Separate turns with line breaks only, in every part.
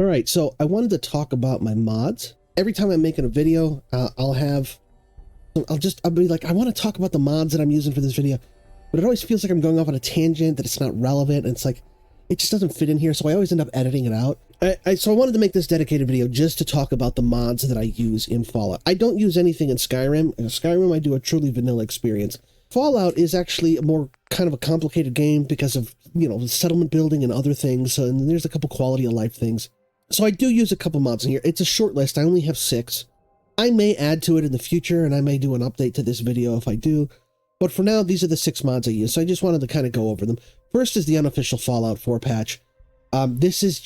All right, so I wanted to talk about my mods. Every time I'm making a video, I'll be like, I want to talk about the mods that I'm using for this video, but it always feels like I'm going off on a tangent, that it's not relevant, and it's like, it just doesn't fit in here, so I always end up editing it out. So I wanted to make this dedicated video just to talk about the mods that I use in Fallout. I don't use anything in Skyrim. In Skyrim, I do a truly vanilla experience. Fallout is actually a more kind of a complicated game because of, settlement building and other things, and there's a couple quality of life things. So I do use a couple mods in here. It's a short list. I only have 6. I may add to it in the future, and I may do an update to this video if I do. But for now, these are the 6 mods I use, so I just wanted to kind of go over them. First is the unofficial Fallout 4 patch. This is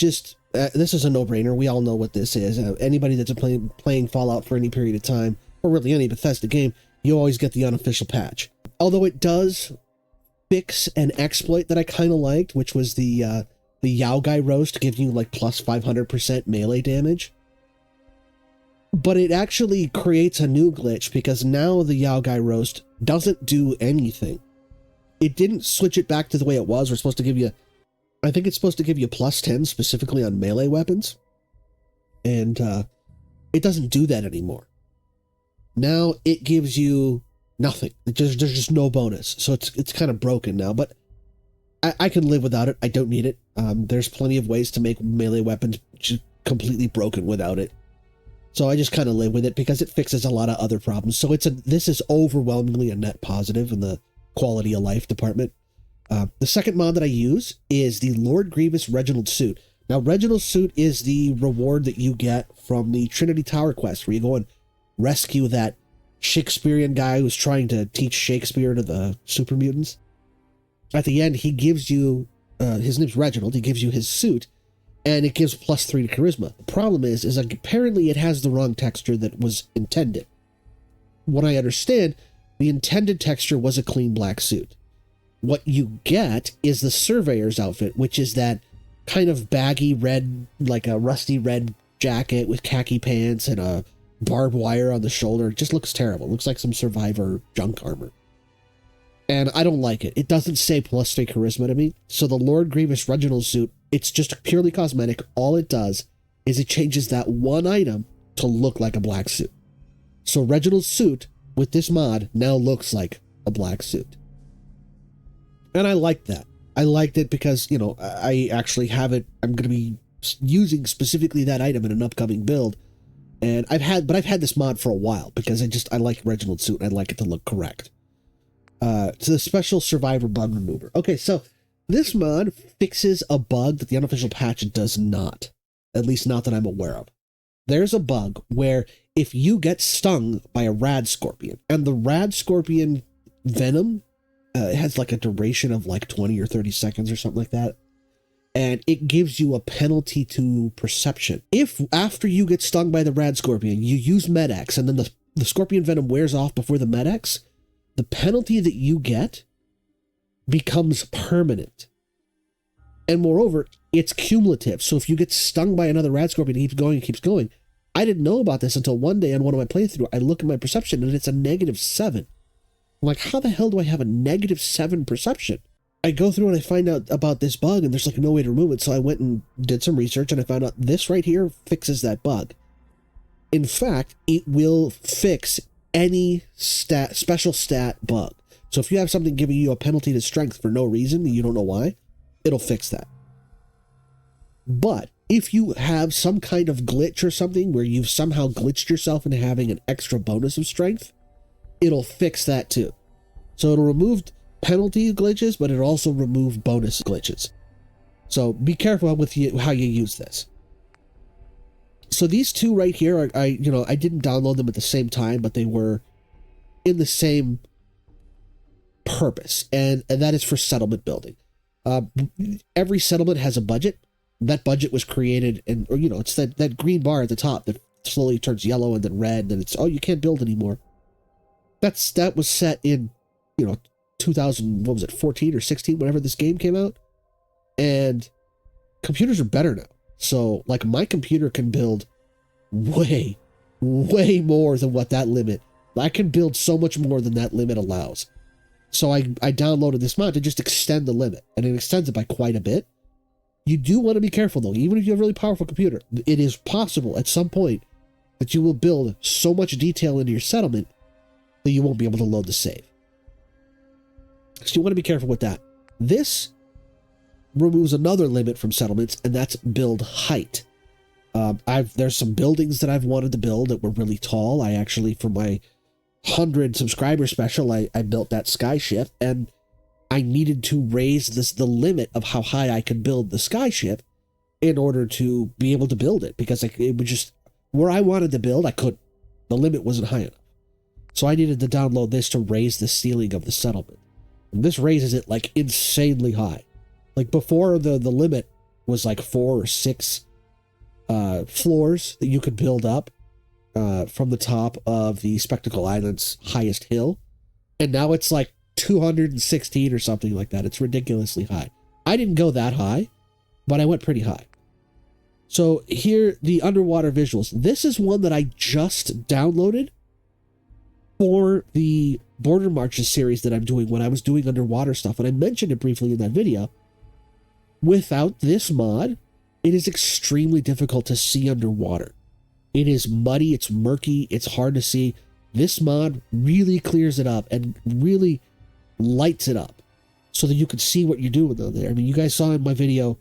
a no-brainer. We all know what this is. Anybody that's playing Fallout for any period of time, or really any Bethesda game, you always get the unofficial patch. Although it does fix an exploit that I kind of liked, which was the Yaogai roast, giving you like plus 500% melee damage. But it actually creates a new glitch because now the Yaogai roast doesn't do anything. It didn't switch it back to the way it was. We're supposed to give you, I think it's supposed to give you plus 10 specifically on melee weapons. And it doesn't do that anymore. Now it gives you nothing. There's just no bonus. So it's kind of broken now, but I can live without it. I don't need it. There's plenty of ways to make melee weapons just completely broken without it. So I just kind of live with it because it fixes a lot of other problems. So this is overwhelmingly a net positive in the quality of life department. The second mod that I use is the Lord Grievous Reginald suit. Now, Reginald's suit is the reward that you get from the Trinity Tower quest, where you go and rescue that Shakespearean guy who's trying to teach Shakespeare to the super mutants. At the end, he gives you, his name's Reginald, he gives you his suit, and it gives plus 3 to charisma. The problem is like, apparently it has the wrong texture that was intended. What I understand, the intended texture was a clean black suit. What you get is the Surveyor's outfit, which is that kind of baggy red, like a rusty red jacket with khaki pants and a barbed wire on the shoulder. It just looks terrible. It looks like some Survivor junk armor. And I don't like it. It doesn't say plus 3 charisma to me. So the Lord Grievous Reginald suit, it's just purely cosmetic. All it does is it changes that one item to look like a black suit. So Reginald's suit with this mod now looks like a black suit. And I liked that. I liked it because, I actually have it. I'm going to be using specifically that item in an upcoming build. And I've had this mod for a while because I like Reginald's suit and I like it to look correct. To the special survivor bug remover. Okay, so this mod fixes a bug that the unofficial patch does not. At least not that I'm aware of. There's a bug where if you get stung by a rad scorpion, and the rad scorpion venom has like a duration of like 20 or 30 seconds or something like that, and it gives you a penalty to perception. If after you get stung by the rad scorpion, you use Med-X, and then the scorpion venom wears off before the Med-X, the penalty that you get becomes permanent. And moreover, it's cumulative. So if you get stung by another rad scorpion, it keeps going. I didn't know about this until one day on one of my playthroughs. I look at my perception and it's a -7. I'm like, how the hell do I have a -7 perception? I go through and I find out about this bug and there's like no way to remove it. So I went and did some research and I found out this right here fixes that bug. In fact, it will fix any special stat bug. So if you have something giving you a penalty to strength for no reason, you don't know why, it'll fix that. But if you have some kind of glitch or something where you've somehow glitched yourself into having an extra bonus of strength, it'll fix that too. So it'll remove penalty glitches, but it'll also remove bonus glitches. So be careful with how you use this. So these two right here, I didn't download them at the same time, but they were in the same purpose, and that is for settlement building. Every settlement has a budget. That budget was created, and it's that green bar at the top that slowly turns yellow and then red, and then it's, oh, you can't build anymore. That was set in 2014 or 16, whenever this game came out, and computers are better now. So, like, my computer can build way more than what that limit. I can build so much more than that limit allows. So I downloaded this mod to just extend the limit, and it extends it by quite a bit. You do want to be careful, though. Even if you have a really powerful computer, it is possible at some point that you will build so much detail into your settlement that you won't be able to load the save. So you want to be careful with that. This removes another limit from settlements, and that's build height. There's some buildings that I've wanted to build that were really tall. I actually, for my 100 subscriber special, I built that skyship, and I needed to raise the limit of how high I could build the skyship in order to be able to build it, because it was just where I wanted to build, I couldn't. The limit wasn't high enough. So I needed to download this to raise the ceiling of the settlement. And this raises it like insanely high. Like before, the limit was like 4 or 6 floors that you could build up from the top of the Spectacle Island's highest hill. And now it's like 216 or something like that. It's ridiculously high. I didn't go that high, but I went pretty high. So here, the underwater visuals. This is one that I just downloaded for the Border Marches series that I'm doing when I was doing underwater stuff. And I mentioned it briefly in that video. Without this mod, it is extremely difficult to see underwater. It is muddy, it's murky, it's hard to see. This mod really clears it up and really lights it up so that you can see what you're doing down there. I mean, you guys saw in my video,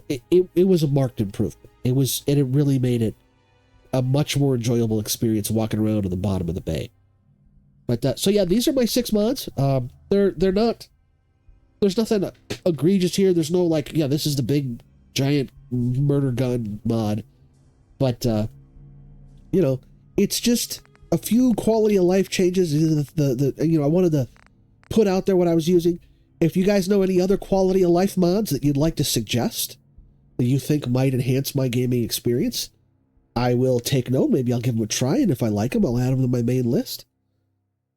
it was a marked improvement. And it really made it a much more enjoyable experience walking around on the bottom of the bay. But so yeah, these are my 6 mods. They're not. There's nothing egregious here. There's no like, yeah, this is the big giant murder gun mod. But you know, it's just a few quality of life changes. I wanted to put out there what I was using. If you guys know any other quality of life mods that you'd like to suggest that you think might enhance my gaming experience, I will take note. Maybe I'll give them a try, and if I like them, I'll add them to my main list.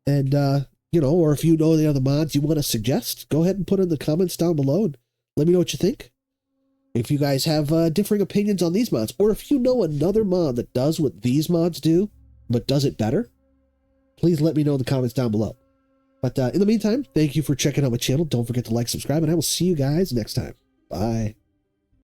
And or if you know any other mods you want to suggest, go ahead and put in the comments down below and let me know what you think. If you guys have differing opinions on these mods, or if you know another mod that does what these mods do, but does it better, please let me know in the comments down below. But in the meantime, thank you for checking out my channel. Don't forget to like, subscribe, and I will see you guys next time. Bye.